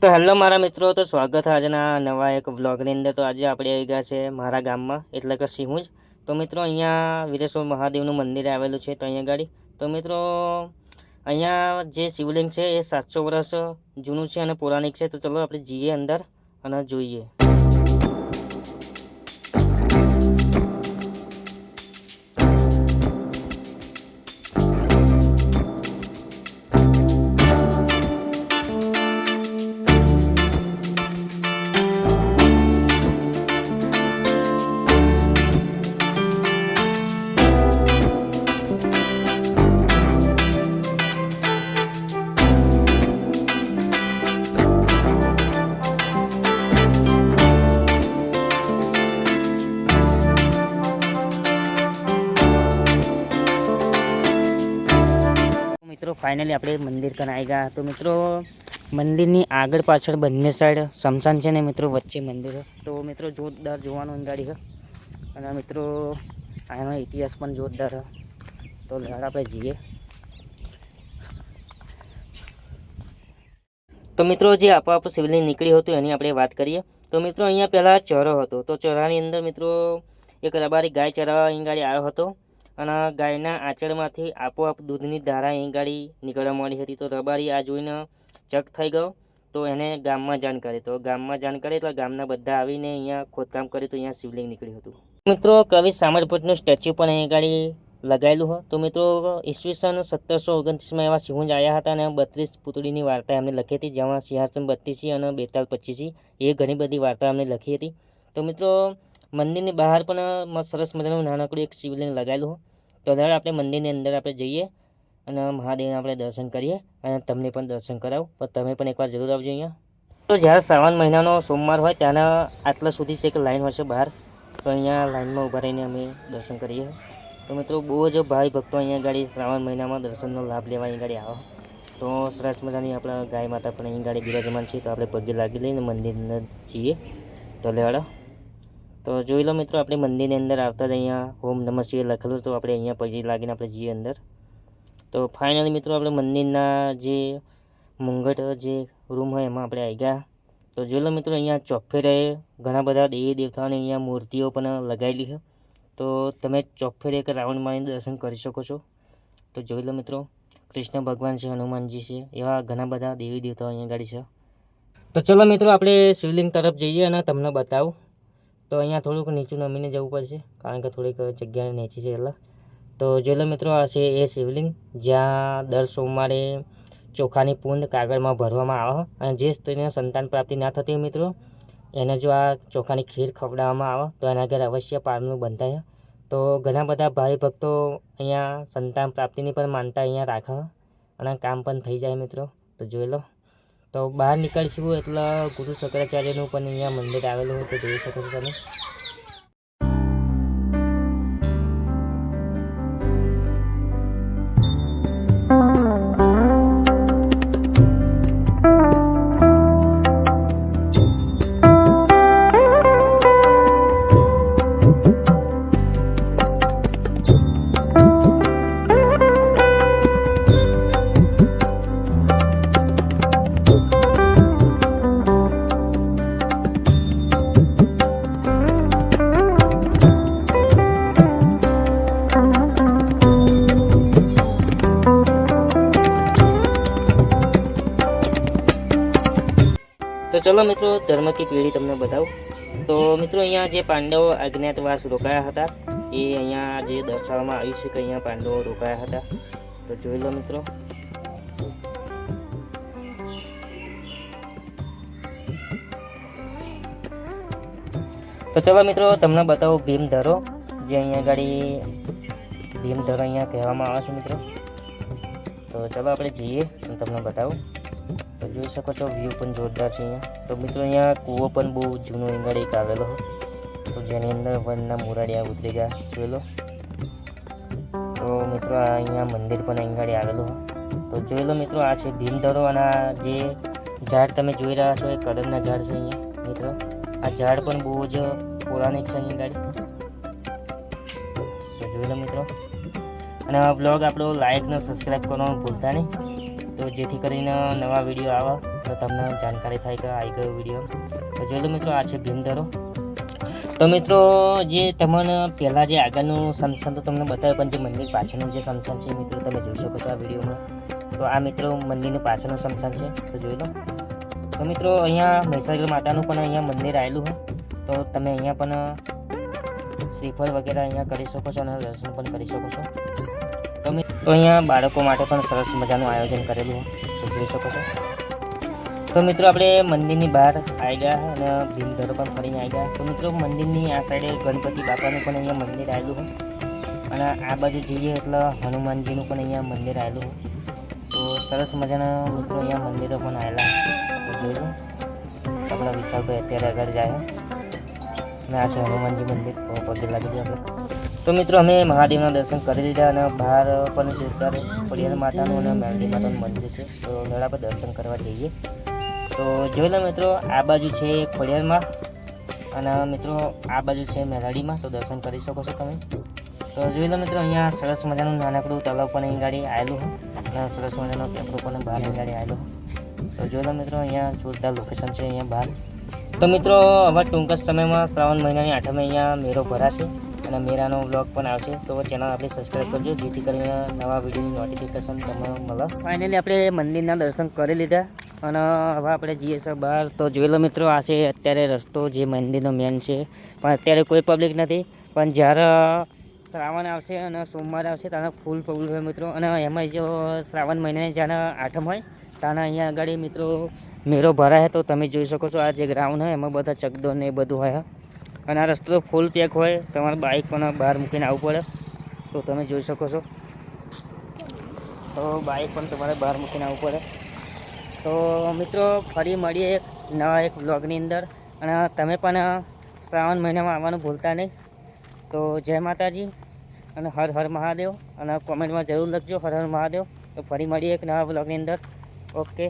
તો હેલો મારા મિત્રો, તો સ્વાગત છે આજના નવા એક વ્લોગની અંદર। તો આજે આપણે આવી ગયા છે મારા ગામમાં, એટલે કે સિંહુજ। તો મિત્રો અહીંયા વીરેશ્વર મહાદેવનું મંદિર આવેલું છે। તો અહીંયા ગાડી તો મિત્રો અહીંયા જે શિવલિંગ છે એ 700 વર્ષ જૂનું છે અને પૌરાણિક છે। તો ચલો આપણે જઈએ અંદર અને જોઈએ। મિત્રો ફાઇનલી આપણે મંદિર કન આવી ગયા। તો મિત્રો મંદિરની આગળ પાછળ બંને સાઈડ સ્મશાન છે ને મિત્રો વચ્ચે મંદિર। તો મિત્રો જોરદાર જોવાનું ગાડી છે અને મિત્રો આનો ઇતિહાસ પણ જોરદાર છે। તો આપણે જઈએ। તો મિત્રો જે આપોઆપ શિવલિંગ નીકળ્યું હતું એની આપણે વાત કરીએ। તો મિત્રો અહીંયા પહેલાં ચરો હતો। તો ચરાની અંદર મિત્રો એક રબારી ગાય ચરાવવા અહીં ગાડી આવ્યો હતો અને ગાયના આંચળમાંથી આપોઆપ દૂધની ધારા અહીં ગાડી નીકળવા મળી હતી। તો રબારી આ જોઈને ચક થઈ ગયો। તો એને ગામમાં જાણ કરી। તો ગામમાં જાણ કરી એટલે ગામના બધા આવીને અહીંયા ખોદકામ કર્યું। તો અહીંયા શિવલિંગ નીકળ્યું હતું। મિત્રો કવિ સામરપટનું સ્ટેચ્યુ પણ અહીં ગાડી લગાવેલું હોય। તો મિત્રો ઈસવીસન 1729માં એવા સિંહુજ આવ્યા હતા અને 32 પૂતળીની વાર્તા એમને લખી હતી, જેમાં સિંહાસન 32 અને બેતાલ 25 એ ઘણી બધી વાર્તા એમને લખી હતી। તો મિત્રો મંદિરની બહાર પણ સરસ મજાનું નાનકડું એક શિવલિંગ લગાવેલું હોય। તો હવે આપણે મંદિરની અંદર આપણે જઈએ અને મહાદેવના આપણે દર્શન કરીએ અને તમને પણ દર્શન કરાવું। પણ તમે પણ એકવાર જરૂર આવજો અહીંયા। તો જ્યારે શ્રાવણ મહિનાનો સોમવાર હોય ત્યાંના આટલા સુધી છે એક લાઈન હોય છે બહાર। તો અહીંયા લાઈનમાં ઊભા રહીને અમે દર્શન કરીએ। તો મિત્રો બહુ જ ભાઈ ભક્તો અહીંયા ગાડી શ્રાવણ મહિનામાં દર્શનનો લાભ લેવા અહીં ગાડી આવો। તો સરસ મજાની આપણા ગાય માતા પણ અહીં ગાડી બિરાજમાન છે। તો આપણે પગે લાગી લઈને મંદિરની અંદર જઈએ। તો લેવાડો તો જોઈ લો મિત્રો, આપણે મંદિરની અંદર આવતા જ અહીંયા ઓમ નમઃ શિવાય લખેલું। તો આપણે અહીંયા પગે લાગીને આપણે જઈએ અંદર। તો ફાઇનલી મિત્રો આપણે મંદિરના જે મુંગટ જે રૂમ હોય એમાં આપણે આવી ગયા। તો જોઈ લો મિત્રો, અહીંયા ચોફેરે ઘણા બધા દેવી દેવતાઓની અહીંયા મૂર્તિઓ પણ લગાવેલી છે। તો તમે ચોફેરે એક રાવણ માળીને દર્શન કરી શકો છો। તો જોઈ લો મિત્રો, કૃષ્ણ ભગવાન છે, હનુમાનજી છે, એવા ઘણા બધા દેવી દેવતાઓ અહીંયા ગાડી છે। તો ચલો મિત્રો આપણે શિવલિંગ તરફ જઈએ અને તમને બતાવું। તો અહીંયા થોડુંક નીચું નમીને જવું પડશે કારણ કે થોડીક જગ્યા નીચી છે એટલે। તો જોઈ લો મિત્રો, આ છે એ શિવલિંગ જ્યાં દર સોમવારે ચોખાની પૂંદ કાગળમાં ભરવામાં આવે અને જે સ્ત્રીને સંતાન પ્રાપ્તિ ના થતી મિત્રો એને જો આ ચોખાની ખીર ખવડાવવામાં આવે તો એના ઘરે અવશ્ય પારનું બંધાય। તો ઘણા બધા ભાઈ ભક્તો અહીંયા સંતાન પ્રાપ્તિની પણ માનતા અહીંયા રાખે અને કામ પણ થઈ જાય મિત્રો। તો જોઈ લો, તો બહાર નીકળીશું એટલે ગુરુ શંકરાચાર્યનું પણ અહીંયા મંદિર આવેલું હોય। તો જોઈ શકો છો તમે। તો ચલો મિત્રો ધર્મ કી પેઢી તમને બતાવું। તો મિત્રો અહીંયા જે પાંડવો અજ્ઞાતવાસ રોકાયા હતા એ અહીંયા જે દર્શાવવામાં આવ્યું છે કે અહીંયા પાંડવો રોકાયા હતા। તો જોઈ લો મિત્રો। તો ચલો મિત્રો તમને બતાવું ભીમધરો, જે અહીંયા ગાડી ભીમધરો અહીંયા કહેવામાં આવે છે મિત્રો। તો ચલો આપણે જઈએ અને તમને બતાવું। તો જોઈ શકો છો વ્યૂ પણ જોરદાર છે અહીંયા। તો મિત્રો અહીંયા કૂવો પણ બહુ જૂનો અહીં એક આવેલો હોય। તો જેની અંદર વનના મુરાડિયા ઉતરી ગયા જોઈ લો। તો મિત્રો અહીંયા મંદિર પણ અહીં આવેલું હોય। તો જોઈ લો મિત્રો, આ છે ભીમધરો અને આ જે ઝાડ તમે જોઈ રહ્યા છો એ કડમના ઝાડ છે અહીંયા મિત્રો। આ ઝાડ પણ બહુ જ પૌરાણિક છે અહીં ગાડી। તો જોઈ લો મિત્રો, અને આ વ્લોગ આપણો લાઈક ને સબસ્ક્રાઈબ કરવાનું ભૂલતા નહીં। તો તો જેથી કરીને નવા વિડીયો આવે તો તમને જાણકારી થાય કે આવી ગયો વિડીયો. તો જોઈ લો મિત્રો, આ છે ભીમધરો. તો મિત્રો જે તમને પહેલાં જે આગળનું સમસાન તો તમને બતાવ્યું, પણ જે મંદિર પાછળનું જે સમસાન છે મિત્રો તમે જોઈ શકો છો આ વિડીયોમાં. તો આ મિત્રો મંદિરની પાછળનું સમસાન છે, તો જોઈ લો. તો મિત્રો અહીંયા મહીસાગર માતાનું પણ અહીંયા મંદિર આવેલું હોય, તો તમે અહીંયા પણ શ્રીફળ વગેરે અહીંયા કરી શકો છો અને દર્શન પણ કરી શકો છો. તો અહીંયા બાળકો માટે પણ સરસ મજાનું આયોજન કરેલું હોય, તો જોઈ શકો છો. તો મિત્રો આપણે મંદિરની બહાર આવી ગયા અને ભીમધરો પણ ફરીને આવી ગયા. તો મિત્રો મંદિરની આ સાઈડે ગણપતિ બાપાનું પણ અહીંયા મંદિર આવેલું હોય, અને આ બાજુ જઈએ એટલે હનુમાનજીનું પણ અહીંયા મંદિર આવેલું હોય. તો સરસ મજાના મિત્રો અહીંયા મંદિરો પણ આવેલા જોઈ લો. આપણા વિશાલભાઈ અત્યારે આગળ જાય અને આ છે હનુમાનજી મંદિર, તો પગે લાગી જાય આપણે. તો મિત્રો અમે મહાદેવના દર્શન કરી લીધા અને બહાર પણ અત્યારે ખોડિયાર માતાનું અને મેરડી માતાનું મંદિર છે, તો દડા પર દર્શન કરવા જઈએ. તો જોઈ લો મિત્રો, આ બાજુ છે ખોડિયારમાં અને મિત્રો આ બાજુ છે મેરાડીમાં, તો દર્શન કરી શકો છો તમે. તો જોઈ લો મિત્રો, અહીંયા સરસ મજાનું નાનકડું તલાવ પણ અહીં ગાડી આવેલું હોય અને સરસ મજાનો પેપરો પણ બહાર અહીં ગાડી આવેલો હોય. તો જોઈ લો મિત્રો, અહીંયા જોરદાર લોકેશન છે અહીંયા બહાર. તો મિત્રો હવે ટૂંક જ સમયમાં શ્રાવણ મહિનાની 8મે અહીંયા મેળો ભરાશે અને મેળાનો વ્લોગ પણ આવશે. તો ચેનલ આપણે સબસ્ક્રાઈબ કરજો જેથી કરીને નવા વિડીયોની નોટિફિકેશન તમને મળે. ફાઇનલી આપણે મંદિરના દર્શન કરી લીધા અને હવે આપણે જઈએ છીએ બહાર. તો જોઈ લો મિત્રો, આ છે અત્યારે રસ્તો જે મંદિરનો મેન છે, પણ અત્યારે કોઈ પબ્લિક નથી. પણ જ્યારે શ્રાવણ આવશે અને સોમવાર આવશે ત્યારે ફૂલ પબ્લિક હોય મિત્રો. અને એમાં જો શ્રાવણ મહિનાની જ્યારે 8મ હોય ત્યાંના અહીંયા આગળ મિત્રો મેળો ભરાય. તો તમે જોઈ શકો છો આ જે ગ્રાઉન્ડ હોય એમાં બધા ચકદો ને એ બધું હોય અને આ રસ્તો ફૂલ પેક હોય. તમારે બાઇક પણ બહાર મૂકીને આવવું પડે, તો તમે જોઈ શકો છો. તો બાઇક પણ તમારે બહાર મૂકીને આવવું પડે. તો મિત્રો ફરી મળીએ એક નવા એક વ્લોગની અંદર, અને તમે પણ શ્રાવણ મહિનામાં આવવાનું ભૂલતા નહીં. તો જય માતાજી અને હર હર મહાદેવ, અને કોમેન્ટમાં જરૂર લખજો હર હર મહાદેવ. તો ફરી મળીએ એક નવા વ્લોગની અંદર. ઓકે.